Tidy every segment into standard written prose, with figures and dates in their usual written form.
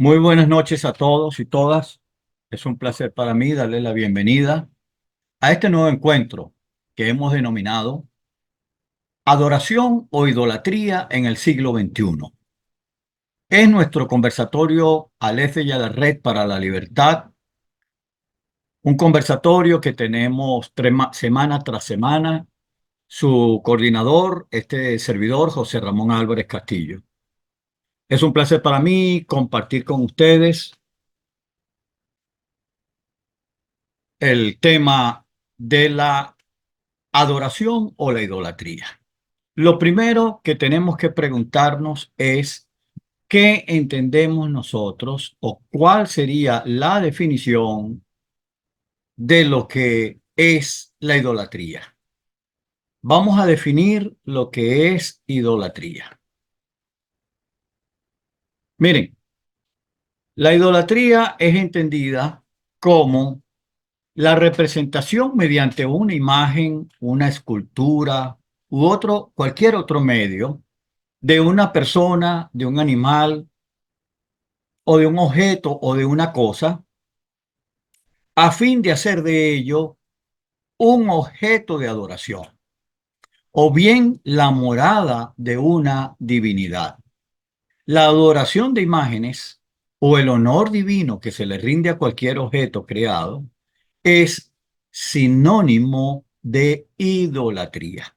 Muy buenas noches a todos y todas. Es un placer para mí darle la bienvenida a este nuevo encuentro que hemos denominado Adoración o Idolatría en el siglo XXI. Es nuestro conversatorio Aleph y la Red para la Libertad, un conversatorio que tenemos semana tras semana. Su coordinador, este servidor, José Ramón Álvarez Castillo. Es un placer para mí compartir con ustedes el tema de la adoración o la idolatría. Lo primero que tenemos que preguntarnos es qué entendemos nosotros o cuál sería la definición de lo que es la idolatría. Vamos a definir lo que es idolatría. Miren, la idolatría es entendida como la representación mediante una imagen, una escultura u cualquier otro medio de una persona, de un animal o de un objeto o de una cosa, a fin de hacer de ello un objeto de adoración o bien la morada de una divinidad. La adoración de imágenes o el honor divino que se le rinde a cualquier objeto creado es sinónimo de idolatría.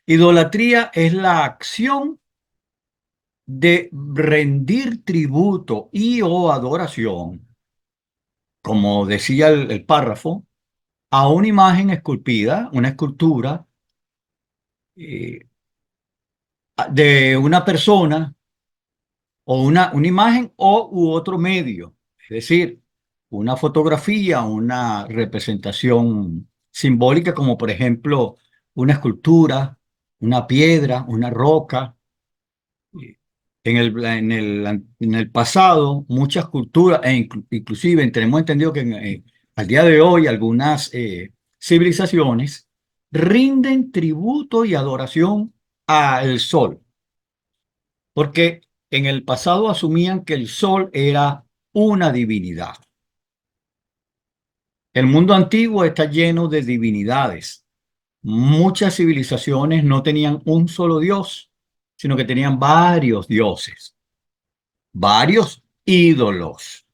Idolatría es la acción de rendir tributo y o adoración, como decía el párrafo, a una imagen esculpida, una escultura eh, de una persona o una imagen o u otro medio, es decir, una fotografía, una representación simbólica como por ejemplo una escultura, una piedra, una roca. En el pasado, muchas culturas, inclusive tenemos entendido que al día de hoy algunas civilizaciones rinden tributo y adoración al sol, porque en el pasado asumían que el sol era una divinidad. El mundo antiguo está lleno de divinidades. Muchas civilizaciones no tenían un solo dios, sino que tenían varios dioses, varios ídolos.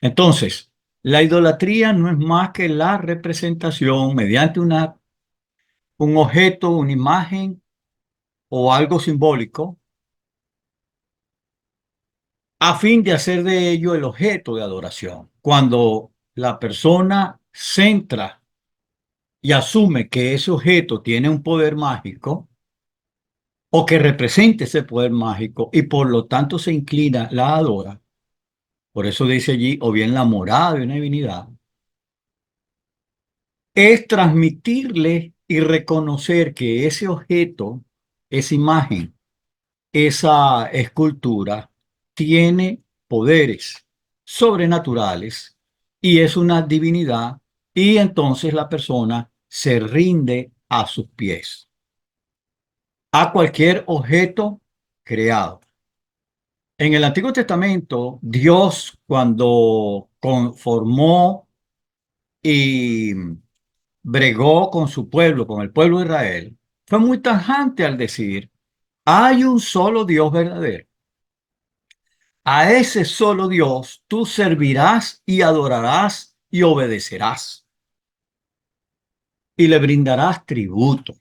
Entonces, la idolatría no es más que la representación mediante un objeto, una imagen o algo simbólico a fin de hacer de ello el objeto de adoración. Cuando la persona centra y asume que ese objeto tiene un poder mágico o que represente ese poder mágico y por lo tanto se inclina, la adora, por eso dice allí, o bien la morada de una divinidad, es transmitirle y reconocer que ese objeto, esa imagen, esa escultura tiene poderes sobrenaturales y es una divinidad, y entonces la persona se rinde a sus pies, a cualquier objeto creado. En el Antiguo Testamento, Dios, cuando conformó y bregó con su pueblo, con el pueblo de Israel, fue muy tajante al decir, hay un solo Dios verdadero. A ese solo Dios tú servirás y adorarás y obedecerás y le brindarás tributo.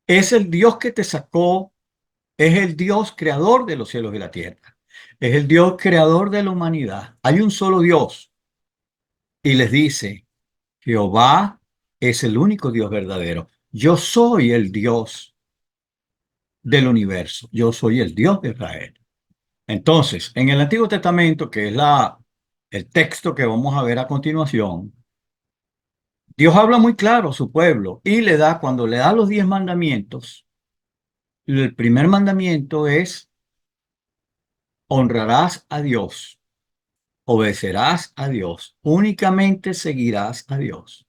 Es el Dios que te sacó, es el Dios creador de los cielos y la tierra, es el Dios creador de la humanidad. Hay un solo Dios y les dice, Jehová es el único Dios verdadero. Yo soy el Dios del universo. Yo soy el Dios de Israel. Entonces, en el Antiguo Testamento, que es el texto que vamos a ver a continuación, Dios habla muy claro a su pueblo y cuando le da los 10 mandamientos, el primer mandamiento es honrarás a Dios, obedecerás a Dios, únicamente seguirás a Dios.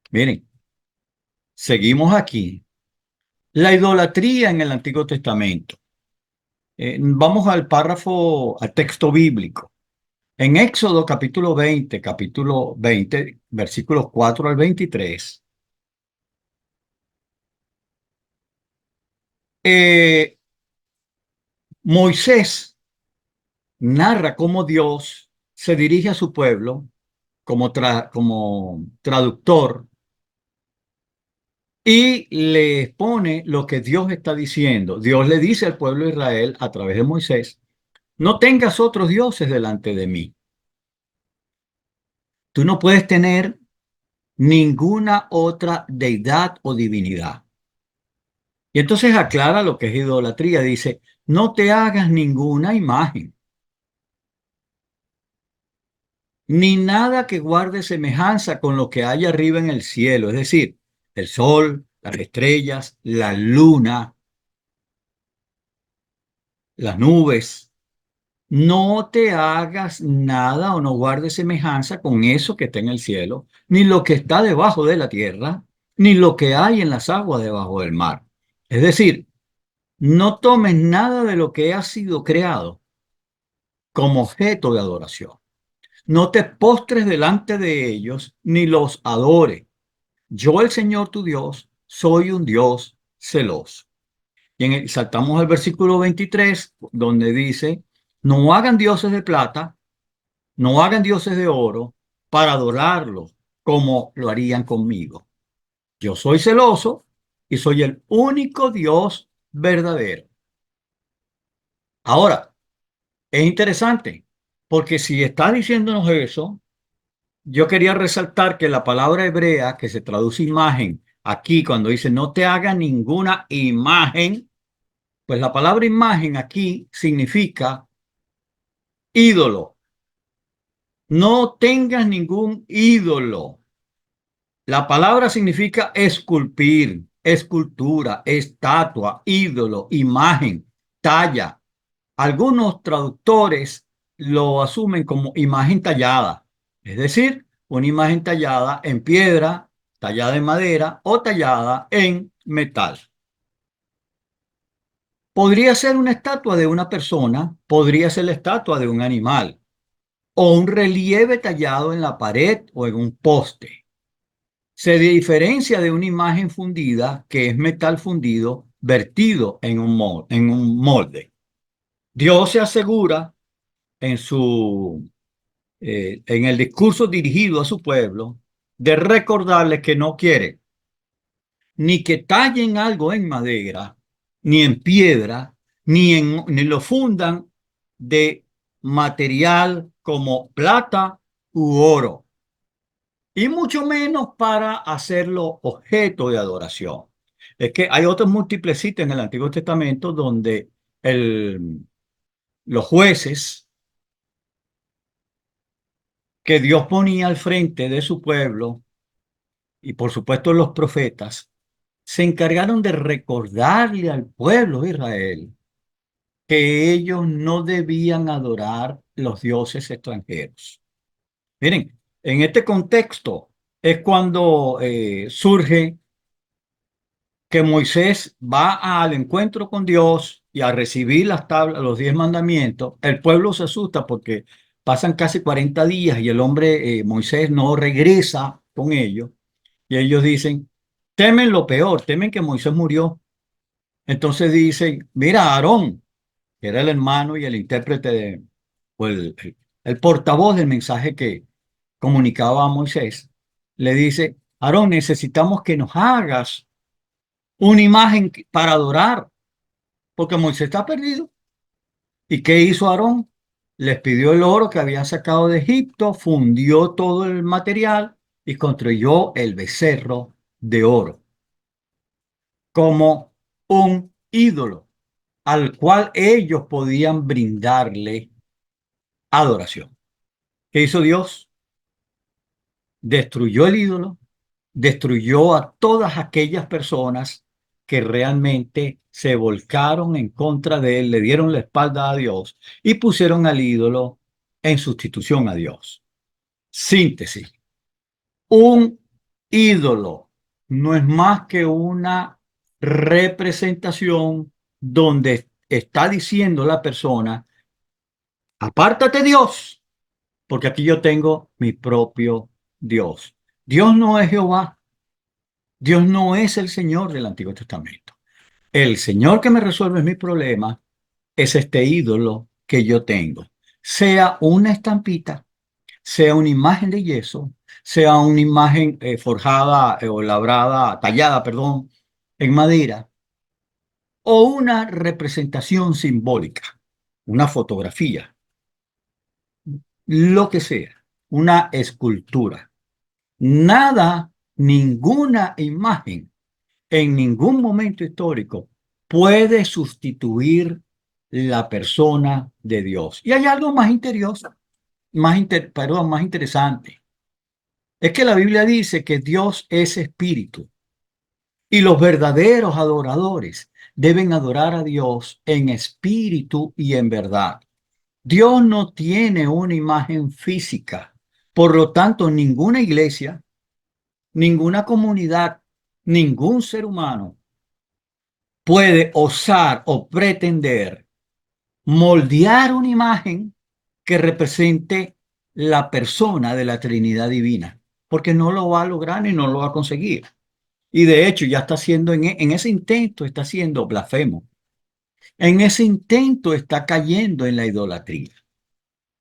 Miren, seguimos aquí. La idolatría en el Antiguo Testamento. Vamos al texto bíblico. En Éxodo capítulo 20, versículos 4 al 23, eh, Moisés narra cómo Dios se dirige a su pueblo como traductor y le pone lo que Dios está diciendo. Dios le dice al pueblo de Israel a través de Moisés: no tengas otros dioses delante de mí. Tú no puedes tener ninguna otra deidad o divinidad. Y entonces aclara lo que es idolatría. Dice: no te hagas ninguna imagen, ni nada que guarde semejanza con lo que hay arriba en el cielo, es decir, el sol, las estrellas, la luna, las nubes. No te hagas nada o no guardes semejanza con eso que está en el cielo, ni lo que está debajo de la tierra, ni lo que hay en las aguas debajo del mar. Es decir, no tomes nada de lo que ha sido creado como objeto de adoración. No te postres delante de ellos, ni los adores. Yo, el Señor tu Dios, soy un Dios celoso. Saltamos al versículo 23, donde dice: no hagan dioses de plata, no hagan dioses de oro para adorarlos como lo harían conmigo. Yo soy celoso y soy el único Dios verdadero. Ahora, es interesante, porque si está diciéndonos eso, yo quería resaltar que la palabra hebrea que se traduce imagen aquí, cuando dice no te haga ninguna imagen, pues la palabra imagen aquí significa ídolo. No tengas ningún ídolo. La palabra significa esculpir, escultura, estatua, ídolo, imagen, talla. Algunos traductores lo asumen como imagen tallada, es decir, una imagen tallada en piedra, tallada en madera o tallada en metal. Podría ser una estatua de una persona, podría ser la estatua de un animal o un relieve tallado en la pared o en un poste. Se diferencia de una imagen fundida, que es metal fundido vertido en un molde. Dios se asegura en en el discurso dirigido a su pueblo de recordarles que no quiere ni que tallen algo en madera, ni en piedra, ni lo fundan de material como plata u oro, y mucho menos para hacerlo objeto de adoración. Es que hay otros múltiples sitios en el Antiguo Testamento donde los jueces que Dios ponía al frente de su pueblo, y por supuesto los profetas, se encargaron de recordarle al pueblo de Israel que ellos no debían adorar los dioses extranjeros. Miren, en este contexto es cuando surge que Moisés va al encuentro con Dios y a recibir las tablas, los 10 mandamientos. El pueblo se asusta porque pasan casi 40 días y el hombre, Moisés, no regresa con ellos. Y ellos dicen, temen lo peor, temen que Moisés murió. Entonces dicen: mira, Aarón, que era el hermano y el intérprete o el portavoz del mensaje que comunicaba a Moisés, le dice: Aarón, necesitamos que nos hagas una imagen para adorar, porque Moisés está perdido. ¿Y qué hizo Aarón? Les pidió el oro que habían sacado de Egipto, fundió todo el material y construyó el becerro de oro como un ídolo al cual ellos podían brindarle adoración. ¿Qué hizo Dios? Destruyó el ídolo, destruyó a todas aquellas personas que realmente se volcaron en contra de él, le dieron la espalda a Dios y pusieron al ídolo en sustitución a Dios. Síntesis: un ídolo no es más que una representación donde está diciendo la persona: apártate, Dios, porque aquí yo tengo mi propio Dios. Dios no es Jehová, Dios no es el Señor del Antiguo Testamento. El Señor que me resuelve mi problema es este ídolo que yo tengo, sea una estampita, sea una imagen de yeso, sea una imagen forjada o labrada, tallada, perdón, en madera, o una representación simbólica, una fotografía, lo que sea, una escultura. Nada, ninguna imagen en ningún momento histórico puede sustituir la persona de Dios. Y hay algo más interior, más interesante. Es que la Biblia dice que Dios es espíritu y los verdaderos adoradores deben adorar a Dios en espíritu y en verdad. Dios no tiene una imagen física. Por lo tanto, ninguna iglesia, ninguna comunidad, ningún ser humano puede osar o pretender moldear una imagen que represente la persona de la Trinidad Divina, porque no lo va a lograr ni no lo va a conseguir. Y de hecho ya está haciendo, en ese intento está siendo blasfemo. En ese intento está cayendo en la idolatría.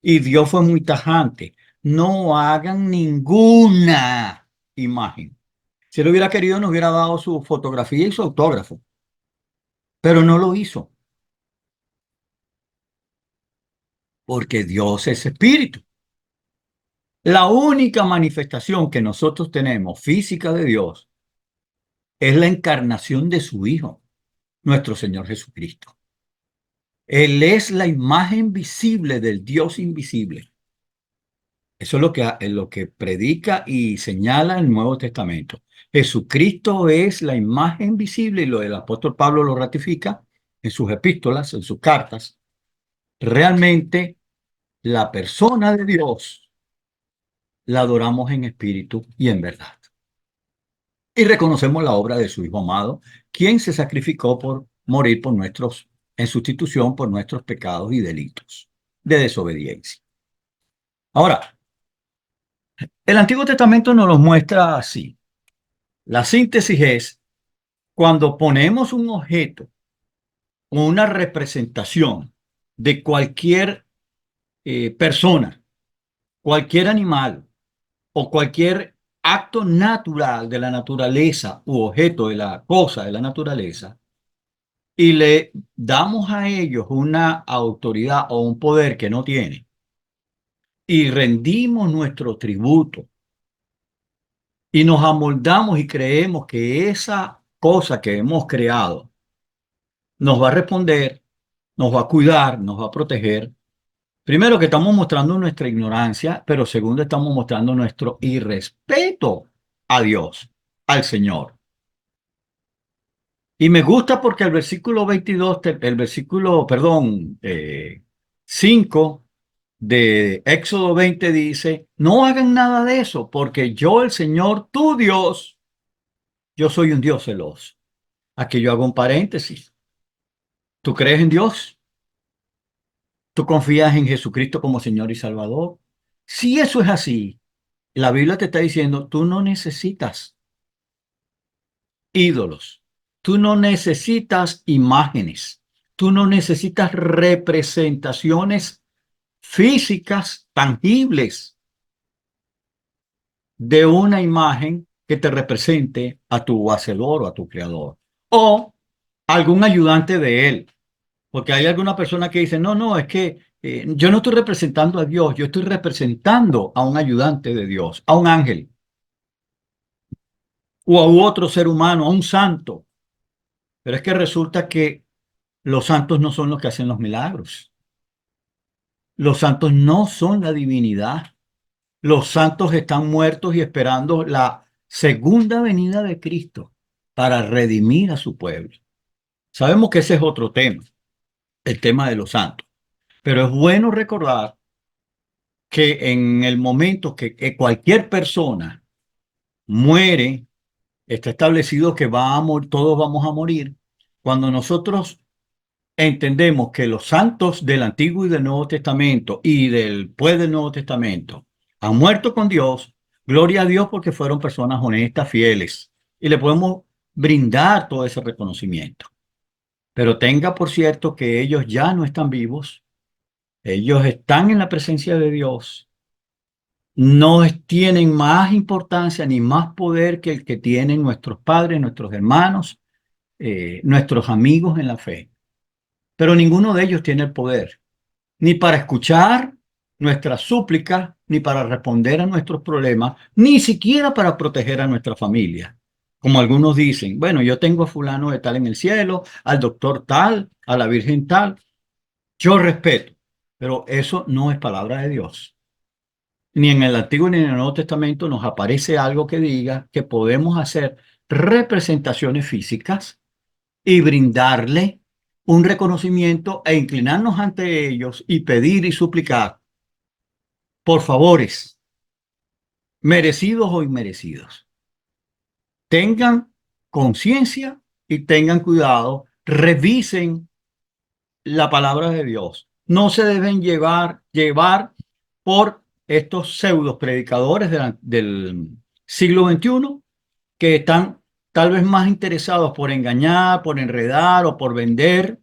Y Dios fue muy tajante. No hagan ninguna imagen. Si él hubiera querido, nos hubiera dado su fotografía y su autógrafo, pero no lo hizo, porque Dios es espíritu. La única manifestación que nosotros tenemos física de Dios es la encarnación de su Hijo, nuestro Señor Jesucristo. Él es la imagen visible del Dios invisible. Eso es lo que predica y señala el Nuevo Testamento. Jesucristo es la imagen visible y lo del apóstol Pablo lo ratifica en sus epístolas, en sus cartas. Realmente la persona de Dios la adoramos en espíritu y en verdad. Y reconocemos la obra de su Hijo amado, quien se sacrificó por morir por en sustitución por nuestros pecados y delitos de desobediencia. Ahora, el Antiguo Testamento nos lo muestra así. La síntesis es cuando ponemos un objeto o una representación de cualquier persona, cualquier animal o cualquier acto natural de la naturaleza u objeto de la cosa de la naturaleza, y le damos a ellos una autoridad o un poder que no tienen y rendimos nuestro tributo y nos amoldamos y creemos que esa cosa que hemos creado nos va a responder, nos va a cuidar, nos va a proteger. Primero que estamos mostrando nuestra ignorancia, pero segundo estamos mostrando nuestro irrespeto a Dios, al Señor. Y me gusta porque el versículo 22, el versículo, perdón, 5 de Éxodo 20 dice, no hagan nada de eso, porque yo, el Señor, tu Dios, yo soy un Dios celoso. Aquí yo hago un paréntesis. ¿Tú crees en Dios? ¿Tú confías en Jesucristo como Señor y Salvador? Si eso es así, la Biblia te está diciendo, tú no necesitas ídolos, tú no necesitas imágenes, tú no necesitas representaciones físicas, tangibles, de una imagen que te represente a tu hacedor o a tu creador, o algún ayudante de él. Porque hay alguna persona que dice, no, no, es que yo no estoy representando a Dios, yo estoy representando a un ayudante de Dios, a un ángel o a otro ser humano, a un santo. Pero es que resulta que los santos no son los que hacen los milagros. Los santos no son la divinidad. Los santos están muertos y esperando la segunda venida de Cristo para redimir a su pueblo. Sabemos que ese es otro tema, el tema de los santos. Pero es bueno recordar que en el momento que cualquier persona muere, está establecido que todos vamos a morir. Cuando nosotros entendemos que los santos del Antiguo y del Nuevo Testamento y después del Nuevo Testamento han muerto con Dios, gloria a Dios porque fueron personas honestas, fieles, y le podemos brindar todo ese reconocimiento. Pero tenga por cierto que ellos ya no están vivos, ellos están en la presencia de Dios, no tienen más importancia ni más poder que el que tienen nuestros padres, nuestros hermanos, nuestros amigos en la fe. Pero ninguno de ellos tiene el poder ni para escuchar nuestras súplicas, ni para responder a nuestros problemas, ni siquiera para proteger a nuestra familia. Como algunos dicen, bueno, yo tengo a fulano de tal en el cielo, al doctor tal, a la virgen tal. Yo respeto, pero eso no es palabra de Dios. Ni en el Antiguo ni en el Nuevo Testamento nos aparece algo que diga que podemos hacer representaciones físicas y brindarle un reconocimiento e inclinarnos ante ellos y pedir y suplicar por favores, merecidos o inmerecidos. Tengan conciencia y tengan cuidado, revisen la palabra de Dios. No se deben llevar por estos pseudo predicadores del siglo XXI que están tal vez más interesados por engañar, por enredar o por vender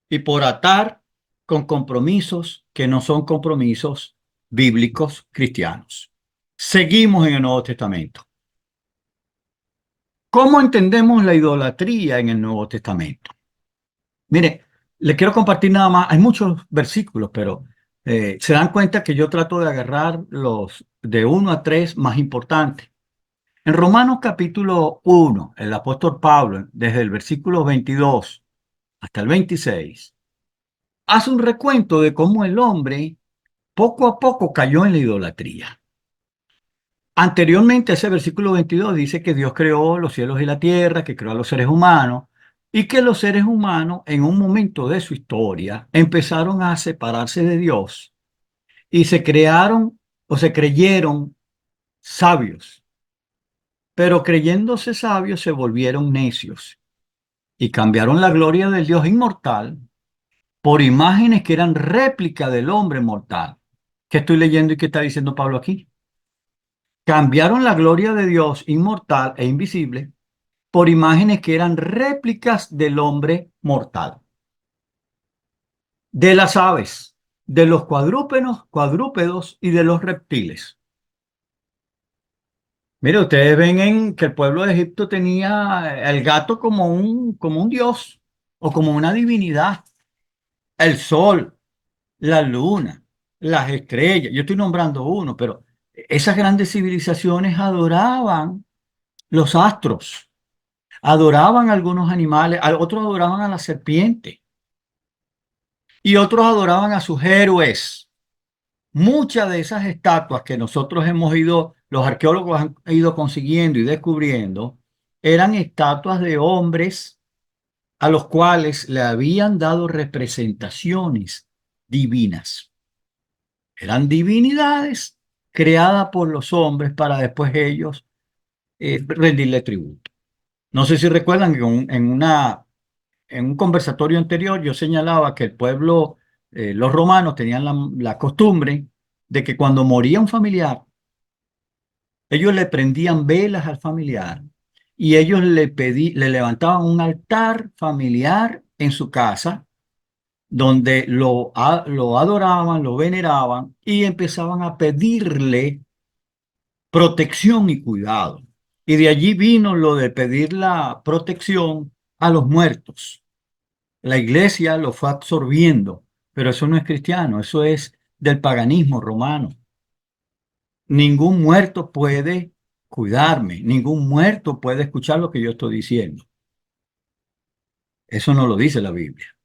y por atar con compromisos que no son compromisos bíblicos cristianos. Seguimos en el Nuevo Testamento. ¿Cómo entendemos la idolatría en el Nuevo Testamento? Mire, le quiero compartir nada más, hay muchos versículos, pero se dan cuenta que yo trato de agarrar los de 1 a 3 más importantes. En Romanos capítulo 1, el apóstol Pablo, desde el versículo 22 hasta el 26, hace un recuento de cómo el hombre poco a poco cayó en la idolatría. Anteriormente, ese versículo 22 dice que Dios creó los cielos y la tierra, que creó a los seres humanos, y que los seres humanos en un momento de su historia empezaron a separarse de Dios y se crearon o se creyeron sabios, pero creyéndose sabios se volvieron necios y cambiaron la gloria del Dios inmortal por imágenes que eran réplica del hombre mortal. ¿Qué estoy leyendo y qué está diciendo Pablo aquí? Cambiaron la gloria de Dios inmortal e invisible por imágenes que eran réplicas del hombre mortal, de las aves, de los cuadrúpedos y de los reptiles. Mire, ustedes ven que el pueblo de Egipto tenía el gato como un dios o como una divinidad, el sol, la luna, las estrellas. Yo estoy nombrando uno, pero esas grandes civilizaciones adoraban los astros, adoraban algunos animales, otros adoraban a la serpiente y otros adoraban a sus héroes. Muchas de esas estatuas que nosotros los arqueólogos han ido consiguiendo y descubriendo, eran estatuas de hombres a los cuales le habían dado representaciones divinas. Eran divinidades creadas por los hombres para después ellos rendirle tributo. No sé si recuerdan que en un conversatorio anterior yo señalaba que el pueblo, los romanos tenían la costumbre de que cuando moría un familiar, ellos le prendían velas al familiar y ellos le levantaban un altar familiar en su casa donde lo adoraban, lo veneraban y empezaban a pedirle protección y cuidado. Y de allí vino lo de pedir la protección a los muertos. La iglesia lo fue absorbiendo, pero eso no es cristiano, eso es del paganismo romano. Ningún muerto puede cuidarme, ningún muerto puede escuchar lo que yo estoy diciendo. Eso no lo dice la Biblia.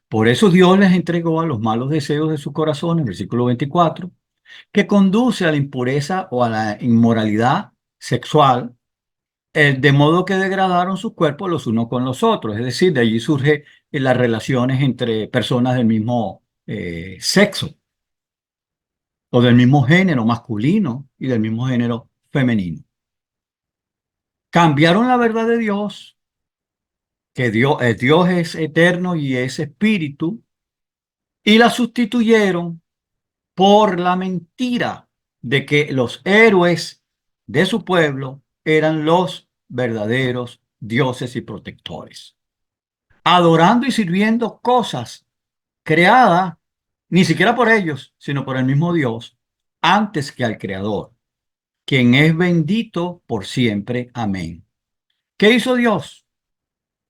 Por eso Dios les entregó a los malos deseos de su corazón, en versículo 24, que conduce a la impureza o a la inmoralidad sexual, de modo que degradaron sus cuerpos los unos con los otros. Es decir, de allí surgen las relaciones entre personas del mismo sexo o del mismo género masculino y del mismo género femenino. Cambiaron la verdad de Dios que Dios es eterno y es espíritu, y la sustituyeron por la mentira de que los héroes de su pueblo eran los verdaderos dioses y protectores, adorando y sirviendo cosas creadas ni siquiera por ellos, sino por el mismo Dios, antes que al Creador, quien es bendito por siempre. Amén. ¿Qué hizo Dios?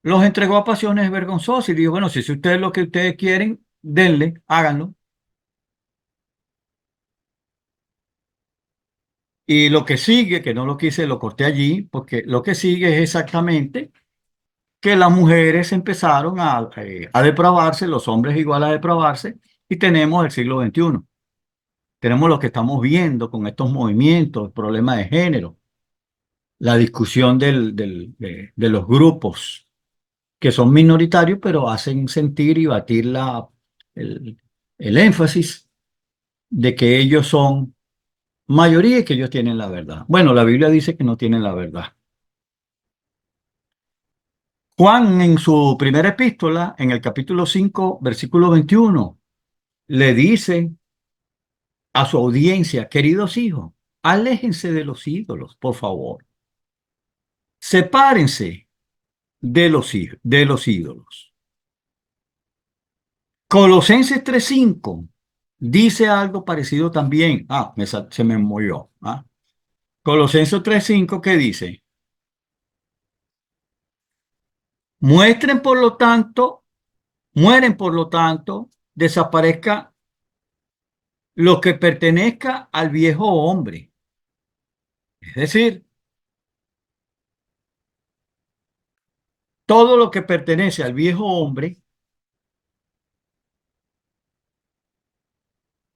Los entregó a pasiones vergonzosas y dijo, bueno, si es ustedes lo que ustedes quieren, denle, háganlo. Y lo que sigue, que no lo quise, lo corté allí, porque lo que sigue es exactamente que las mujeres empezaron a depravarse, los hombres igual a depravarse, y tenemos el siglo XXI. Tenemos lo que estamos viendo con estos movimientos, el problema de género, la discusión de los grupos que son minoritarios, pero hacen sentir y batir el, el énfasis de que ellos son mayoría y que ellos tienen la verdad. Bueno, la Biblia dice que no tienen la verdad. Juan en su primera epístola, en el capítulo 5, versículo 21, le dice a su audiencia, queridos hijos, aléjense de los ídolos, por favor. Sepárense de los ídolos. Colosenses 3:5 dice algo parecido también. Se me movió. Colosenses 3:5 que dice, muestren por lo tanto, mueren por lo tanto, desaparezca lo que pertenezca al viejo hombre. Es decir, todo lo que pertenece al viejo hombre,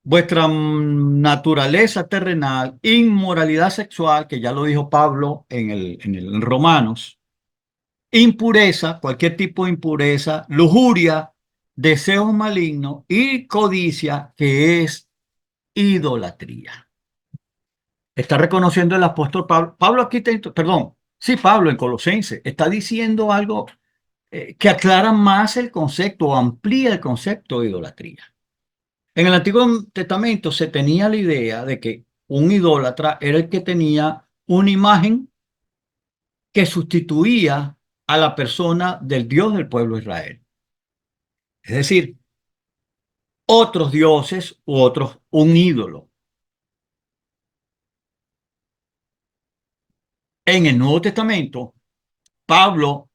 vuestra naturaleza terrenal, inmoralidad sexual, que ya lo dijo Pablo en Romanos, impureza, cualquier tipo de impureza, lujuria, deseos malignos y codicia, que es idolatría. Está reconociendo el apóstol Pablo. Pablo aquí, perdón, sí, Pablo en Colosenses, está diciendo algo que aclara más el concepto, o amplía el concepto de idolatría. En el Antiguo Testamento se tenía la idea de que un idólatra era el que tenía una imagen que sustituía a la persona del Dios del pueblo de Israel. Es decir, otros dioses u otros, un ídolo. En el Nuevo Testamento, Pablo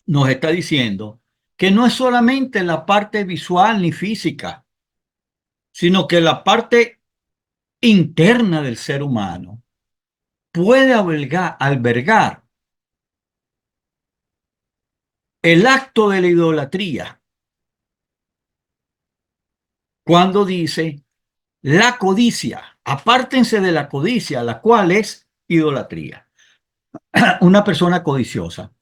nos está diciendo que no es solamente la parte visual ni física, sino que la parte interna del ser humano puede albergar el acto de la idolatría cuando dice la codicia. Apártense de la codicia, la cual es idolatría. Una persona codiciosa,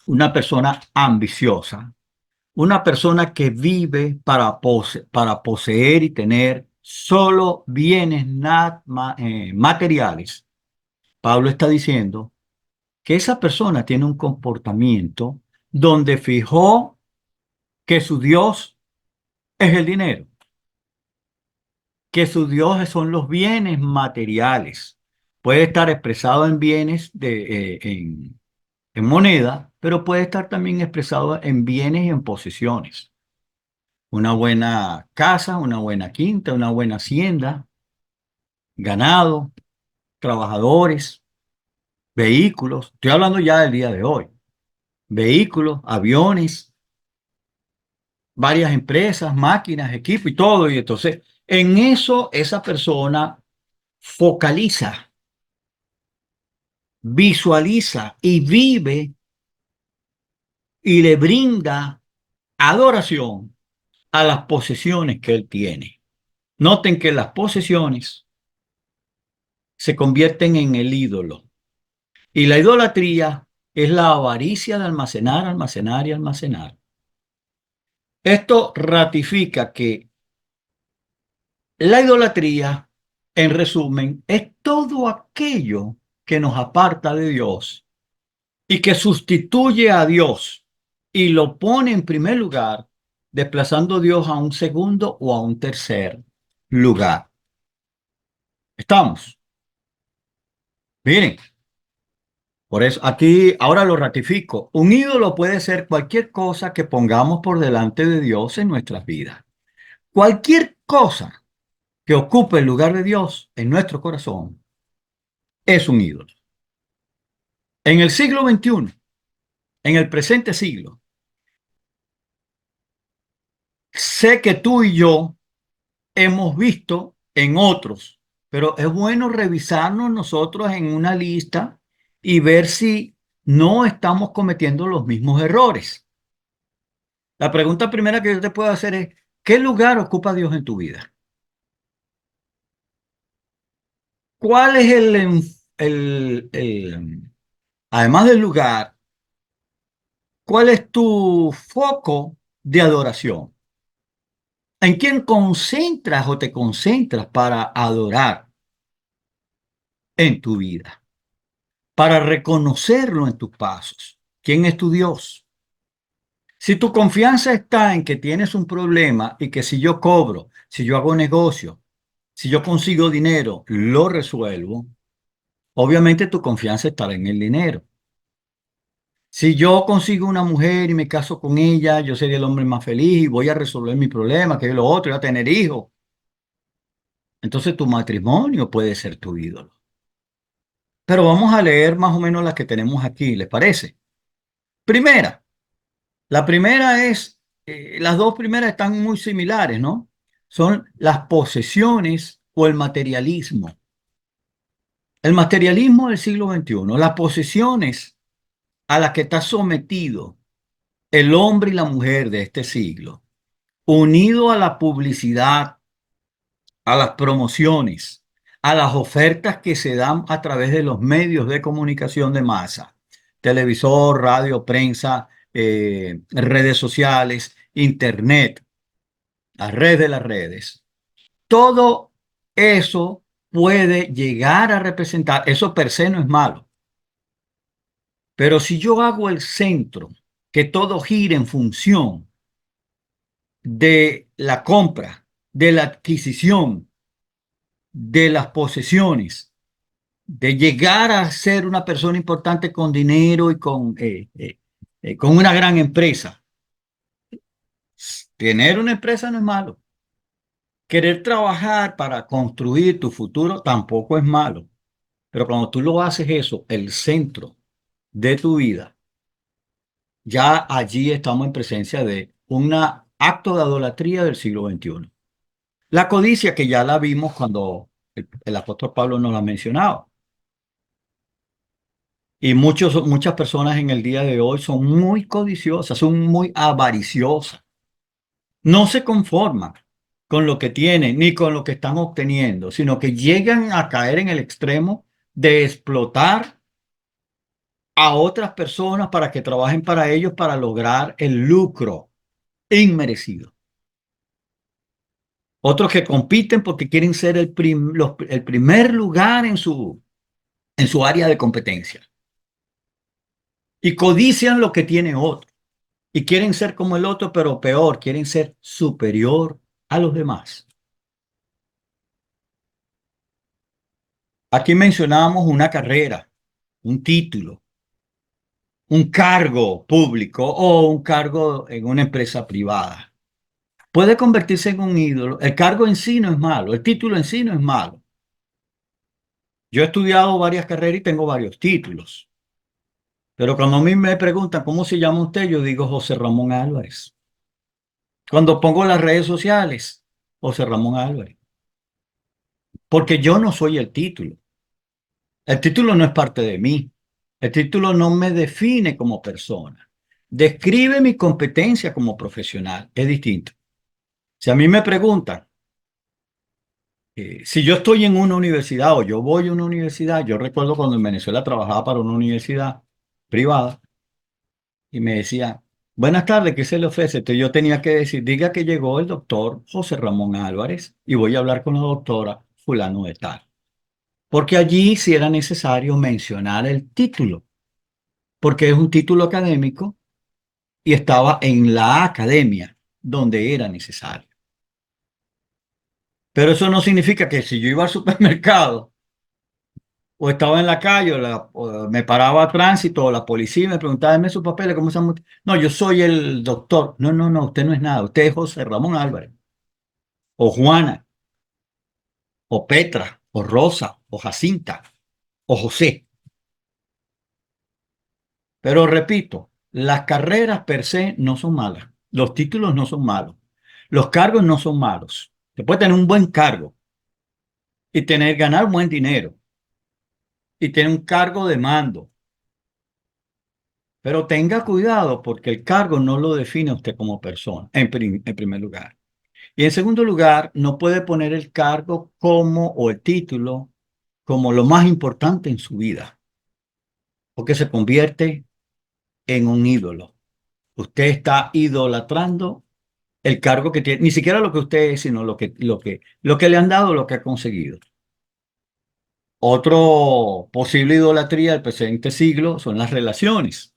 una persona ambiciosa, una persona que vive para poseer y tener solo bienes materiales. Pablo está diciendo que esa persona tiene un comportamiento donde fijó que su Dios es el dinero, que su Dios son los bienes materiales. Puede estar expresado en bienes en moneda, pero puede estar también expresado en bienes y en posesiones. Una buena casa, una buena quinta, una buena hacienda, ganado, trabajadores, vehículos. Estoy hablando ya del día de hoy. Vehículos, aviones, varias empresas, máquinas, equipo y todo. Y entonces, en eso esa persona focaliza, visualiza y vive y le brinda adoración a las posesiones que él tiene. Noten que las posesiones se convierten en el ídolo. Y la idolatría es la avaricia de almacenar, almacenar y almacenar. Esto ratifica que la idolatría, en resumen, es todo aquello que nos aparta de Dios y que sustituye a Dios y lo pone en primer lugar, desplazando a Dios a un segundo o a un tercer lugar. ¿Estamos? Miren, por eso aquí ahora lo ratifico. Un ídolo puede ser cualquier cosa que pongamos por delante de Dios en nuestras vidas. Cualquier cosa que ocupe el lugar de Dios en nuestro corazón es un ídolo. En el siglo XXI, en el presente siglo, sé que tú y yo hemos visto en otros, pero es bueno revisarnos nosotros en una lista y ver si no estamos cometiendo los mismos errores. La pregunta primera que yo te puedo hacer es, ¿qué lugar ocupa Dios en tu vida? ¿Cuál es además del lugar, cuál es tu foco de adoración? ¿En quién concentras o te concentras para adorar en tu vida? Para reconocerlo en tus pasos. ¿Quién es tu Dios? Si tu confianza está en que tienes un problema y que si yo cobro, si yo hago negocio, si yo consigo dinero, lo resuelvo, obviamente tu confianza estará en el dinero. Si yo consigo una mujer y me caso con ella, yo seré el hombre más feliz y voy a resolver mi problema, que es lo otro, y a tener hijos. Entonces tu matrimonio puede ser tu ídolo. Pero vamos a leer más o menos las que tenemos aquí, ¿les parece? Primera, la primera es, las dos primeras están muy similares, ¿no? Son las posesiones o el materialismo. El materialismo del siglo XXI, las posesiones a las que está sometido el hombre y la mujer de este siglo, unido a la publicidad, a las promociones, a las ofertas que se dan a través de los medios de comunicación de masa, televisor, radio, prensa, redes sociales, internet, la red de las redes. Todo eso puede llegar a representar, eso per se no es malo, pero si yo hago el centro, que todo gire en función de la compra, de la adquisición, de las posesiones, de llegar a ser una persona importante con dinero y con una gran empresa. Tener una empresa no es malo. Querer trabajar para construir tu futuro tampoco es malo. Pero cuando tú lo haces eso, el centro de tu vida, ya allí estamos en presencia de un acto de idolatría del siglo XXI. La codicia, que ya la vimos cuando el apóstol Pablo nos la mencionaba. Y muchas personas en el día de hoy son muy codiciosas, son muy avariciosas. No se conforman con lo que tienen ni con lo que están obteniendo, sino que llegan a caer en el extremo de explotar a otras personas para que trabajen para ellos para lograr el lucro inmerecido. Otros que compiten porque quieren ser el primer lugar en su área de competencia y codician lo que tiene otro. Y quieren ser como el otro, pero peor, quieren ser superior a los demás. Aquí mencionamos una carrera, un título, un cargo público o un cargo en una empresa privada. Puede convertirse en un ídolo. El cargo en sí no es malo, el título en sí no es malo. Yo he estudiado varias carreras y tengo varios títulos. Pero cuando a mí me preguntan cómo se llama usted, yo digo José Ramón Álvarez. Cuando pongo las redes sociales, José Ramón Álvarez. Porque yo no soy el título. El título no es parte de mí. El título no me define como persona. Describe mi competencia como profesional. Es distinto. Si a mí me preguntan, si yo estoy en una universidad o yo voy a una universidad, yo recuerdo cuando en Venezuela trabajaba para una universidad privada y me decía, buenas tardes, ¿qué se le ofrece? Entonces yo tenía que decir, diga que llegó el doctor José Ramón Álvarez y voy a hablar con la doctora fulano de tal. Porque allí sí era necesario mencionar el título. porque es un título académico y estaba en la academia donde era necesario. Pero eso no significa que si yo iba al supermercado o estaba en la calle o me paraba a tránsito o la policía me preguntaba, dame sus papeles, ¿cómo estamos? No, yo soy el doctor. No, no, no, usted no es nada. Usted es José Ramón Álvarez o Juana o Petra o Rosa o Jacinta o José. Pero repito, las carreras per se no son malas. Los títulos no son malos. Los cargos no son malos. Se puede tener un buen cargo y ganar buen dinero y tener un cargo de mando. Pero tenga cuidado porque el cargo no lo define usted como persona, en primer lugar. Y en segundo lugar, no puede poner el cargo como o el título como lo más importante en su vida, porque se convierte en un ídolo. Usted está idolatrando el cargo que tiene, ni siquiera lo que usted es, sino lo que le han dado, lo que ha conseguido. Otro posible idolatría del presente siglo son las relaciones.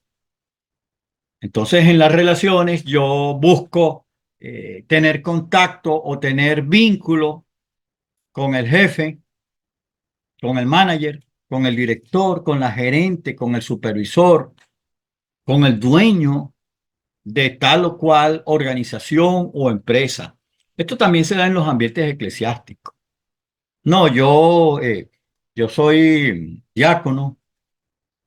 Entonces, en las relaciones yo busco tener contacto o tener vínculo con el jefe, con el manager, con el director, con la gerente, con el supervisor, con el dueño de tal o cual organización o empresa. Esto también se da en los ambientes eclesiásticos. No, yo soy diácono,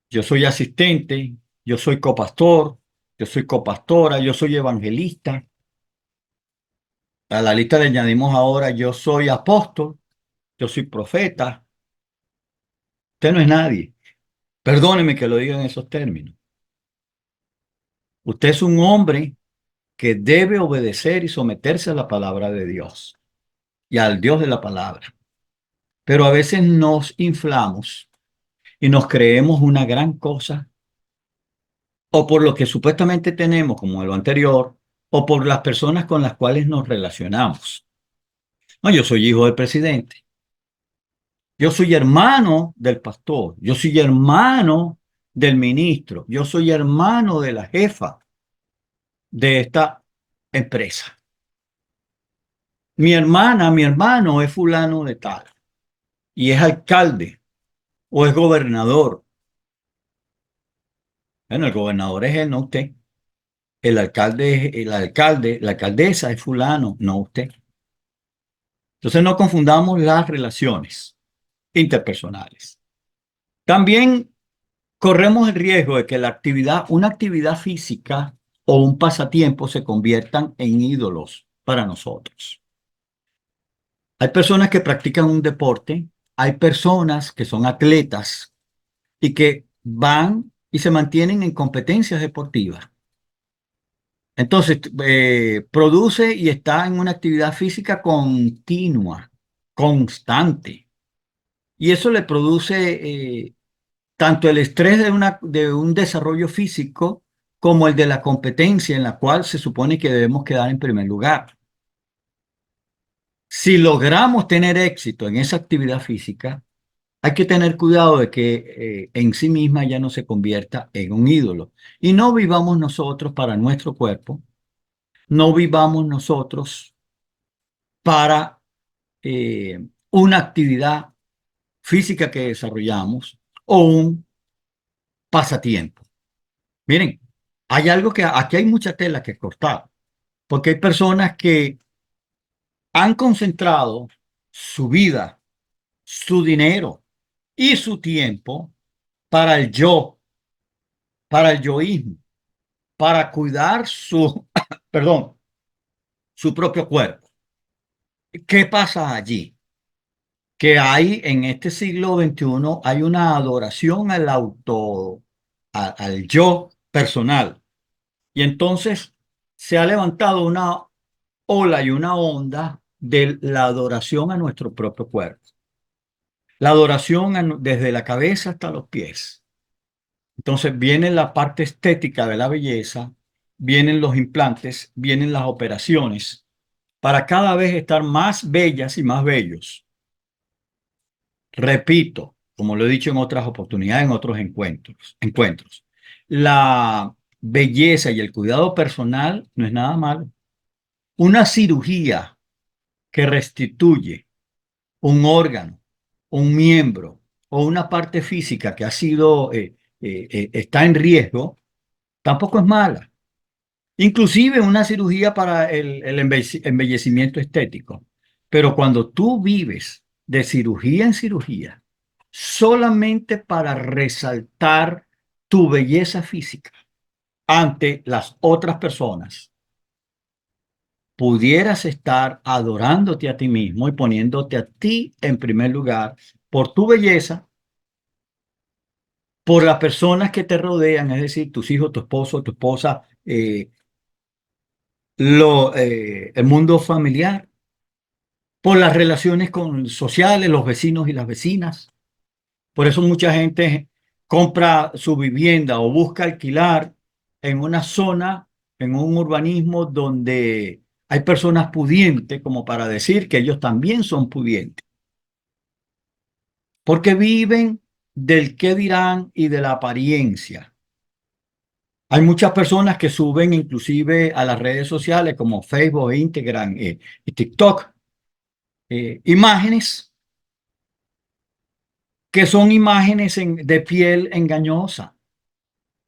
yo soy asistente, yo soy copastor, yo soy copastora, yo soy evangelista. A la lista le añadimos ahora, yo soy apóstol, yo soy profeta. Usted no es nadie. Perdóneme que lo diga en esos términos. Usted es un hombre que debe obedecer y someterse a la palabra de Dios y al Dios de la palabra. Pero a veces nos inflamos y nos creemos una gran cosa, o por lo que supuestamente tenemos, como lo anterior, o por las personas con las cuales nos relacionamos. No, yo soy hijo del presidente. Yo soy hermano del pastor. Yo soy hermano del ministro. Yo soy hermano de la jefa de esta empresa. Mi hermana, mi hermano es fulano de tal y es alcalde o es gobernador. Bueno, el gobernador es él, no usted. El alcalde es el alcalde, la alcaldesa es fulano, no usted. Entonces no confundamos las relaciones interpersonales. También corremos el riesgo de que una actividad física o un pasatiempo se conviertan en ídolos para nosotros. Hay personas que practican un deporte, hay personas que son atletas y que van y se mantienen en competencias deportivas. Entonces, produce y está en una actividad física continua, constante. Y eso le produce tanto el estrés de un desarrollo físico como el de la competencia en la cual se supone que debemos quedar en primer lugar. Si logramos tener éxito en esa actividad física, hay que tener cuidado de que en sí misma ya no se convierta en un ídolo. Y no vivamos nosotros para nuestro cuerpo, no vivamos nosotros para una actividad física que desarrollamos o un pasatiempo. Miren, hay algo que aquí hay mucha tela que cortar, porque hay personas que han concentrado su vida, su dinero y su tiempo para el yo, para el yoísmo, para cuidar perdón, su propio cuerpo. ¿Qué pasa allí? Que hay en este siglo XXI hay una adoración al yo personal. Y entonces se ha levantado una ola y una onda de la adoración a nuestro propio cuerpo. La adoración desde la cabeza hasta los pies. Entonces viene la parte estética de la belleza, vienen los implantes, vienen las operaciones para cada vez estar más bellas y más bellos. Repito, como lo he dicho en otras oportunidades, en otros encuentros. la belleza y el cuidado personal no es nada malo. Una cirugía que restituye un órgano, un miembro o una parte física que ha sido, está en riesgo, tampoco es mala. Inclusive una cirugía para el embellecimiento estético. Pero cuando tú vives de cirugía en cirugía, solamente para resaltar tu belleza física ante las otras personas, pudieras estar adorándote a ti mismo y poniéndote a ti en primer lugar por tu belleza, por las personas que te rodean, es decir, tus hijos, tu esposo, tu esposa, el mundo familiar, por las relaciones sociales, los vecinos y las vecinas. Por eso mucha gente compra su vivienda o busca alquilar en una zona, en un urbanismo donde hay personas pudientes, como para decir que ellos también son pudientes, porque viven del qué dirán y de la apariencia. Hay muchas personas que suben inclusive a las redes sociales como Facebook, Instagram y TikTok imágenes que son imágenes de piel engañosa,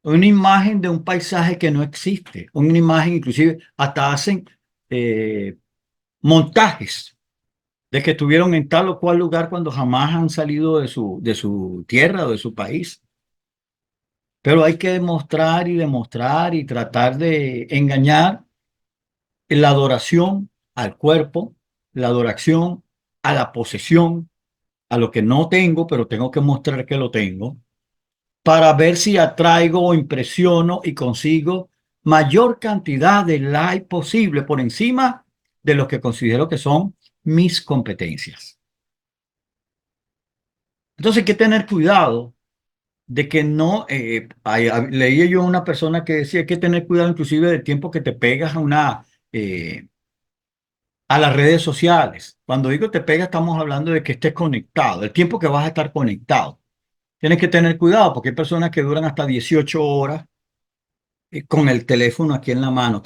una imagen de un paisaje que no existe, una imagen inclusive hasta hacen eh, montajes de que estuvieron en tal o cual lugar cuando jamás han salido de su tierra o de su país. Pero hay que demostrar y tratar de engañar la adoración al cuerpo, la adoración a la posesión, a lo que no tengo, pero tengo que mostrar que lo tengo, para ver si atraigo o impresiono y consigo mayor cantidad de like posible por encima de lo que considero que son mis competencias. Entonces hay que tener cuidado de que no, leía yo a una persona que decía hay que tener cuidado inclusive del tiempo que te pegas a las redes sociales. Cuando digo te pegas, estamos hablando de que estés conectado, el tiempo que vas a estar conectado. Tienes que tener cuidado porque hay personas que duran hasta 18 horas con el teléfono aquí en la mano.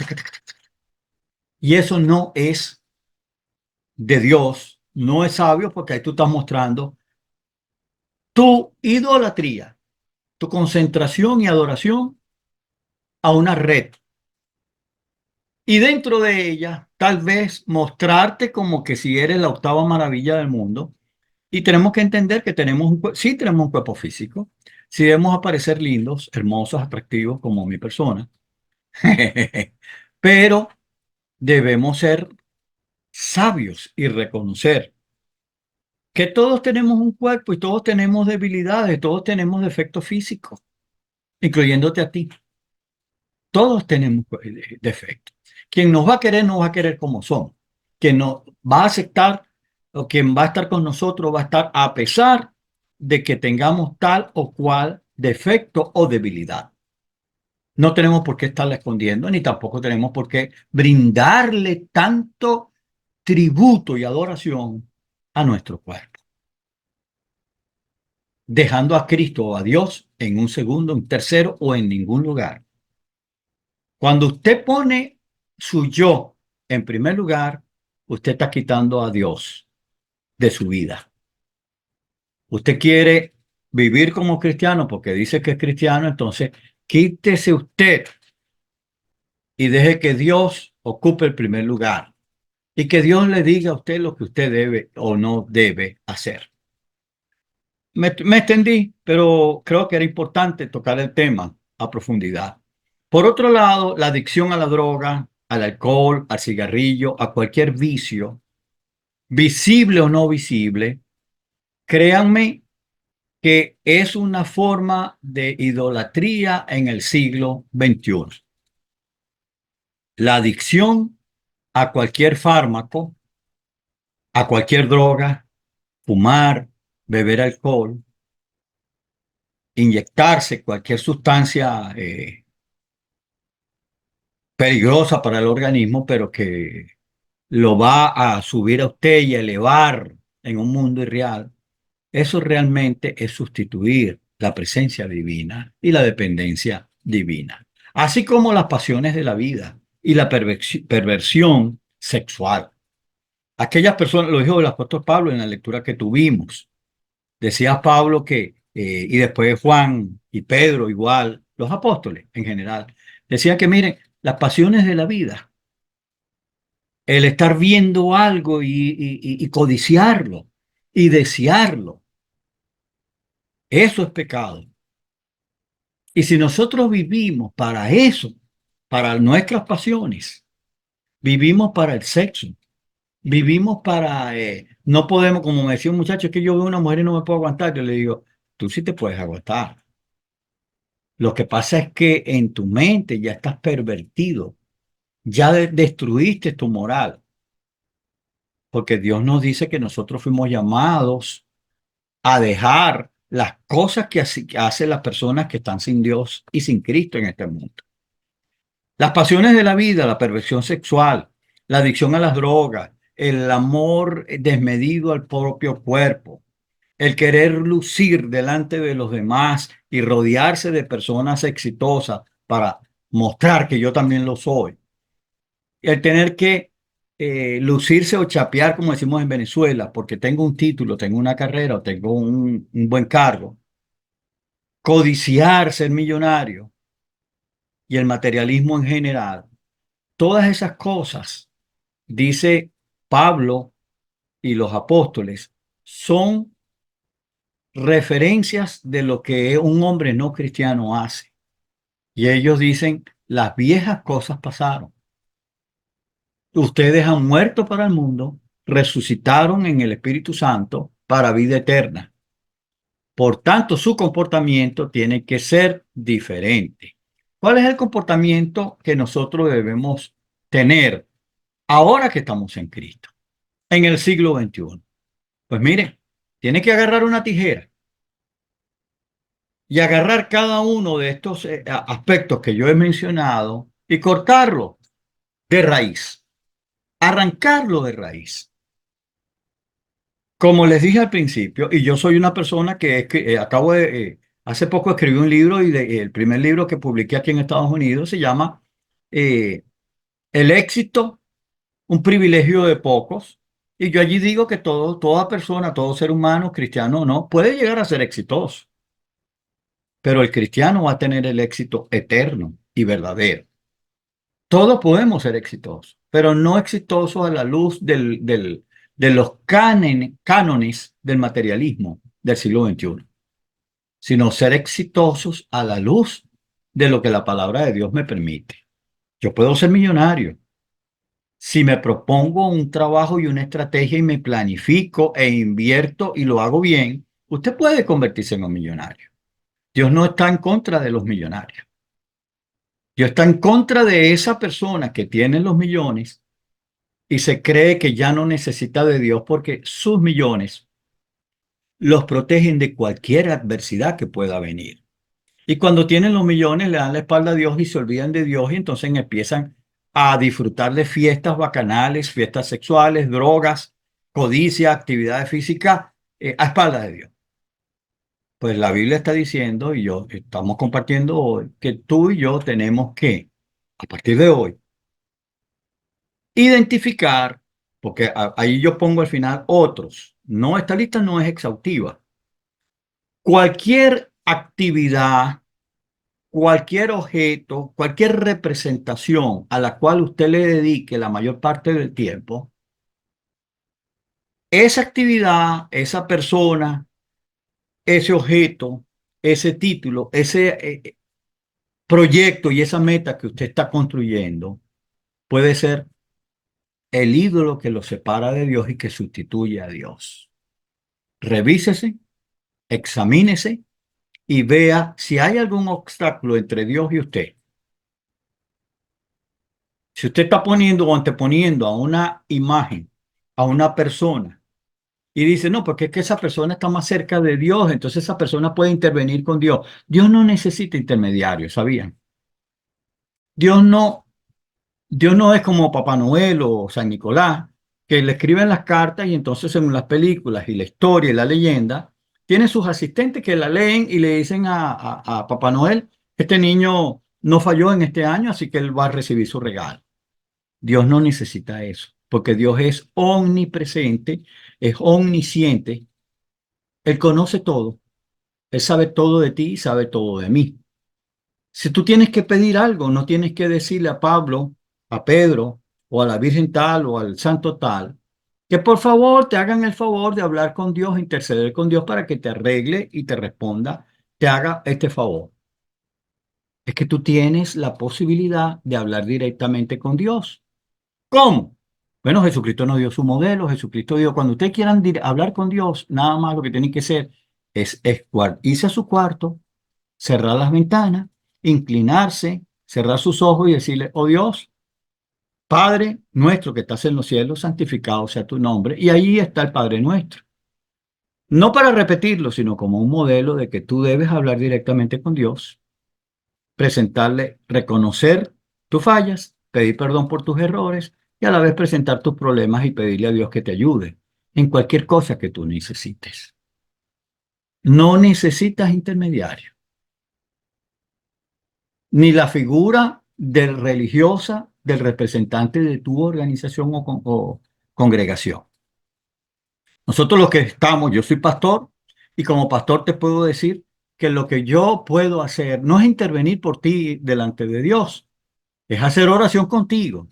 Y eso no es de Dios, no es sabio porque ahí tú estás mostrando tu idolatría, tu concentración y adoración a una red. Y dentro de ella, tal vez mostrarte como que si eres la octava maravilla del mundo. Y tenemos que entender que tenemos sí tenemos un cuerpo físico, sí debemos aparecer lindos, hermosos, atractivos como mi persona, pero debemos ser sabios y reconocer que todos tenemos un cuerpo y todos tenemos debilidades, todos tenemos defectos físicos, incluyéndote a ti. Todos tenemos defectos. Quien nos va a querer, nos va a querer como somos. Quien nos va a aceptar o quien va a estar con nosotros va a estar a pesar de que tengamos tal o cual defecto o debilidad. No tenemos por qué estarla escondiendo, ni tampoco tenemos por qué brindarle tanto tributo y adoración a nuestro cuerpo, dejando a Cristo o a Dios en un segundo, un tercero o en ningún lugar. Cuando usted pone su yo en primer lugar, usted está quitando a Dios de su vida. Usted quiere vivir como cristiano porque dice que es cristiano, entonces quítese usted y deje que Dios ocupe el primer lugar y que Dios le diga a usted lo que usted debe o no debe hacer. Me extendí, pero creo que era importante tocar el tema a profundidad. Por otro lado, la adicción a la droga, al alcohol, al cigarrillo, a cualquier vicio, visible o no visible, créanme que es una forma de idolatría en el siglo XXI. La adicción a cualquier fármaco, a cualquier droga, fumar, beber alcohol, inyectarse cualquier sustancia peligrosa para el organismo, pero que lo va a subir a usted y a elevar en un mundo irreal, eso realmente es sustituir la presencia divina y la dependencia divina, así como las pasiones de la vida y la perversión sexual. Aquellas personas, lo dijo el apóstol Pablo en la lectura que tuvimos, decía Pablo que, y después Juan y Pedro igual, los apóstoles en general, decían que miren, las pasiones de la vida, el estar viendo algo y codiciarlo y desearlo, eso es pecado. Y si nosotros vivimos para eso, para nuestras pasiones, vivimos para el sexo, vivimos para, no podemos, como me decía un muchacho, es que yo veo una mujer y no me puedo aguantar, yo le digo, tú sí te puedes aguantar. Lo que pasa es que en tu mente ya estás pervertido, ya destruiste tu moral, porque Dios nos dice que nosotros fuimos llamados a dejar las cosas que hacen las personas que están sin Dios y sin Cristo en este mundo. Las pasiones de la vida, la perversión sexual, la adicción a las drogas, el amor desmedido al propio cuerpo, el querer lucir delante de los demás y rodearse de personas exitosas para mostrar que yo también lo soy. El tener que lucirse o chapear, como decimos en Venezuela, porque tengo un título, tengo una carrera o tengo un buen cargo. Codiciar ser millonario y el materialismo en general. Todas esas cosas, dice Pablo y los apóstoles, son referencias de lo que un hombre no cristiano hace. Y ellos dicen, las viejas cosas pasaron. Ustedes han muerto para el mundo, resucitaron en el Espíritu Santo para vida eterna. Por tanto, su comportamiento tiene que ser diferente. ¿Cuál es el comportamiento que nosotros debemos tener ahora que estamos en Cristo, en el siglo XXI? Pues mire, tiene que agarrar una tijera y agarrar cada uno de estos aspectos que yo he mencionado y cortarlo de raíz, arrancarlo de raíz. Como les dije al principio, y yo soy una persona que acabo de, hace poco escribí un libro y el primer libro que publiqué aquí en Estados Unidos se llama eh, El éxito, un privilegio de pocos. Y yo allí digo que toda persona, todo ser humano, cristiano o no, puede llegar a ser exitoso, pero el cristiano va a tener el éxito eterno y verdadero. Todos podemos ser exitosos, pero no exitosos a la luz de los cánones del materialismo del siglo XXI, sino ser exitosos a la luz de lo que la palabra de Dios me permite. Yo puedo ser millonario si me propongo un trabajo y una estrategia y me planifico e invierto y lo hago bien. Usted puede convertirse en un millonario. Dios no está en contra de los millonarios. Dios está en contra de esa persona que tiene los millones y se cree que ya no necesita de Dios porque sus millones los protegen de cualquier adversidad que pueda venir. Y cuando tienen los millones le dan la espalda a Dios y se olvidan de Dios y entonces empiezan a disfrutar de fiestas bacanales, fiestas sexuales, drogas, codicia, actividades físicas a espaldas de Dios. Pues la Biblia está diciendo, y yo estamos compartiendo hoy, que tú y yo tenemos que, a partir de hoy, identificar, porque ahí yo pongo al final otros. No, esta lista no es exhaustiva. Cualquier actividad, cualquier objeto, cualquier representación a la cual usted le dedique la mayor parte del tiempo, esa actividad, esa persona, ese objeto, ese título, ese proyecto y esa meta que usted está construyendo puede ser el ídolo que lo separa de Dios y que sustituye a Dios. Revísese, examínese y vea si hay algún obstáculo entre Dios y usted. Si usted está poniendo o anteponiendo a una imagen, a una persona, y dice, no, porque es que esa persona está más cerca de Dios, entonces esa persona puede intervenir con Dios. Dios no necesita intermediarios, ¿sabían? Dios no, Dios no es como Papá Noel o San Nicolás, que le escriben las cartas y entonces según las películas y la historia y la leyenda, tiene sus asistentes que la leen y le dicen a Papá Noel, Este niño no falló en este año, así que él va a recibir su regalo. Dios no necesita eso, porque Dios es omnipresente, es omnisciente. Él conoce todo. Él sabe todo de ti y sabe todo de mí. Si tú tienes que pedir algo, no tienes que decirle a Pablo, a Pedro o a la Virgen tal o al santo tal, que por favor te hagan el favor de hablar con Dios, interceder con Dios para que te arregle y te responda, te haga este favor. Es que tú tienes la posibilidad de hablar directamente con Dios. ¿Cómo? Bueno, Jesucristo nos dio su modelo. Jesucristo dijo, cuando ustedes quieran hablar con Dios, nada más lo que tienen que hacer es irse a su cuarto, cerrar las ventanas, inclinarse, cerrar sus ojos y decirle, oh Dios, Padre nuestro que estás en los cielos, santificado sea tu nombre. Y ahí está el Padre nuestro. No para repetirlo, sino como un modelo de que tú debes hablar directamente con Dios, presentarle, reconocer tus fallas, pedir perdón por tus errores y a la vez presentar tus problemas y pedirle a Dios que te ayude en cualquier cosa que tú necesites. No necesitas intermediario, ni la figura del religiosa del representante de tu organización o congregación. Nosotros los que estamos, yo soy pastor y como pastor te puedo decir que lo que yo puedo hacer no es intervenir por ti delante de Dios, es hacer oración contigo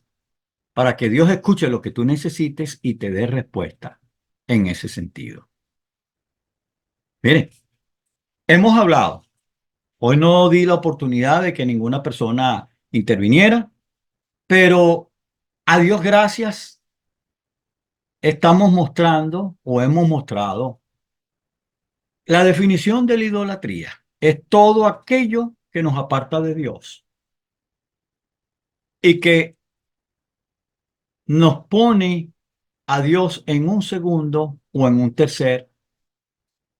para que Dios escuche lo que tú necesites y te dé respuesta en ese sentido. Mire, hemos hablado. Hoy no di la oportunidad de que ninguna persona interviniera, pero a Dios gracias, estamos mostrando o hemos mostrado la definición de la idolatría. Es todo aquello que nos aparta de Dios y que nos pone a Dios en un segundo o en un tercer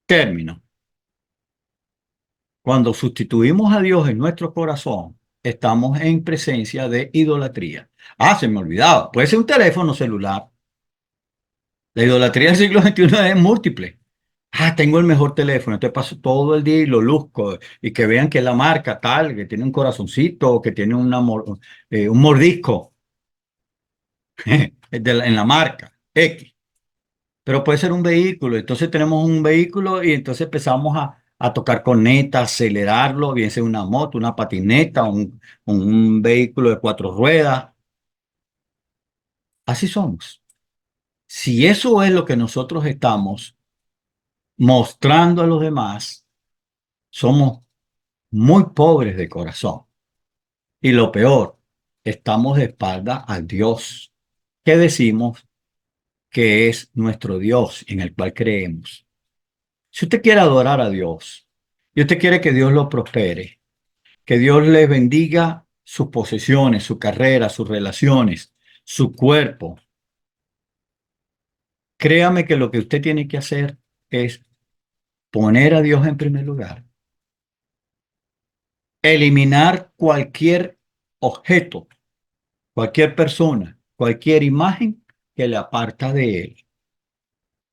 término. Cuando sustituimos a Dios en nuestro corazón, estamos en presencia de idolatría. Ah, se me olvidaba. Puede ser un teléfono celular. La idolatría del siglo XXI es múltiple. Ah, tengo el mejor teléfono. Entonces paso todo el día y lo luzco y que vean que es la marca tal, que tiene un corazoncito, que tiene un mordisco en la marca X. Pero puede ser un vehículo. Entonces tenemos un vehículo y entonces empezamos a tocar corneta, acelerarlo, bien sea una moto, una patineta, un vehículo de cuatro ruedas. Así somos. Si eso es lo que nosotros estamos mostrando a los demás, somos muy pobres de corazón. Y lo peor, estamos de espalda a Dios, que decimos que es nuestro Dios en el cual creemos. Si usted quiere adorar a Dios y usted quiere que Dios lo prospere, que Dios le bendiga sus posesiones, su carrera, sus relaciones, su cuerpo, créame que lo que usted tiene que hacer es poner a Dios en primer lugar, eliminar cualquier objeto, cualquier persona, cualquier imagen que le aparta de Él.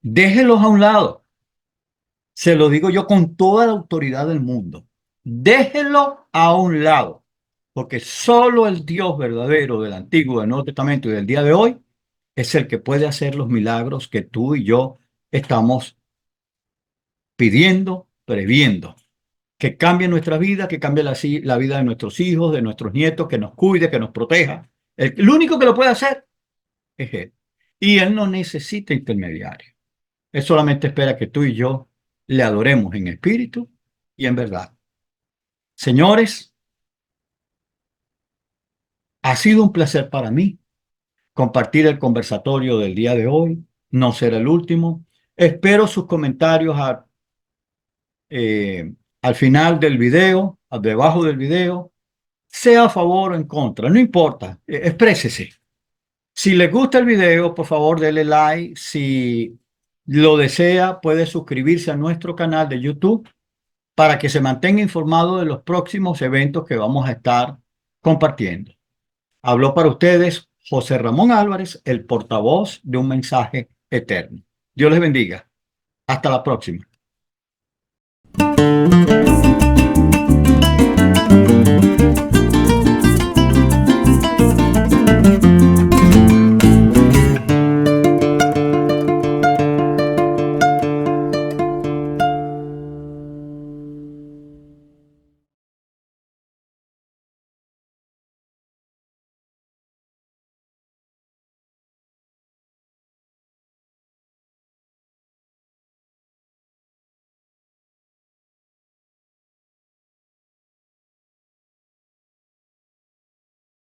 Déjelos a un lado. Se lo digo yo con toda la autoridad del mundo. Déjelo a un lado, porque solo el Dios verdadero del Antiguo, del Nuevo Testamento y del día de hoy es el que puede hacer los milagros que tú y yo estamos pidiendo, previendo. Que cambie nuestra vida, que cambie la vida de nuestros hijos, de nuestros nietos, que nos cuide, que nos proteja. El único que lo puede hacer es Él. Y Él no necesita intermediario. Él solamente espera que tú y yo le adoremos en espíritu y en verdad. Señores, ha sido un placer para mí compartir el conversatorio del día de hoy. No será el último. Espero sus comentarios al final del video, debajo del video, sea a favor o en contra, no importa, exprésese. Si les gusta el video, por favor, denle like. Si lo desea, puede suscribirse a nuestro canal de YouTube para que se mantenga informado de los próximos eventos que vamos a estar compartiendo. Habló para ustedes José Ramón Álvarez, el portavoz de un mensaje eterno. Dios les bendiga. Hasta la próxima.